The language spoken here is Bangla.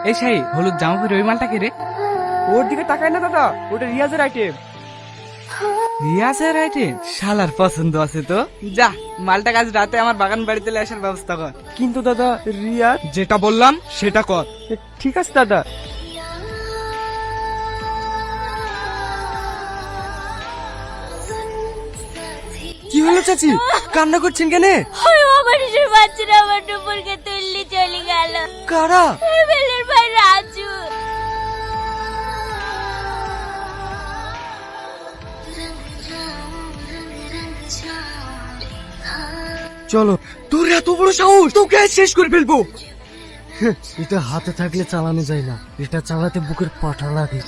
এই সেই হলুদ জামা পরে ওই মালটা কে রে? ওর দিকে তাকায় না দাদা, ওটা রিয়াজের আইটেম। রিয়াজের আইটেম? শালার পছন্দ আছে তো। যা, মালটা আজ রাতে আমার বাগান বাড়িতে আসার ব্যবস্থা কর। কিন্তু দাদা রিয়াজ। যেটা বললাম সেটা কর। ঠিক আছে দাদা। কি হলো চাচি, কান্না করছেন কেন? আমার বাচ্চারা আমার দুপুরকে তুললি চলে গেল। কারা? বেলের ভাই রাজু। চলো। তোর এত বড় সাহস, তোকে আজ শেষ করে ফেলবো। এটা হাতে থাকলে চালানো যায় না, এটা চালাতে বুকের পাটা লাগে।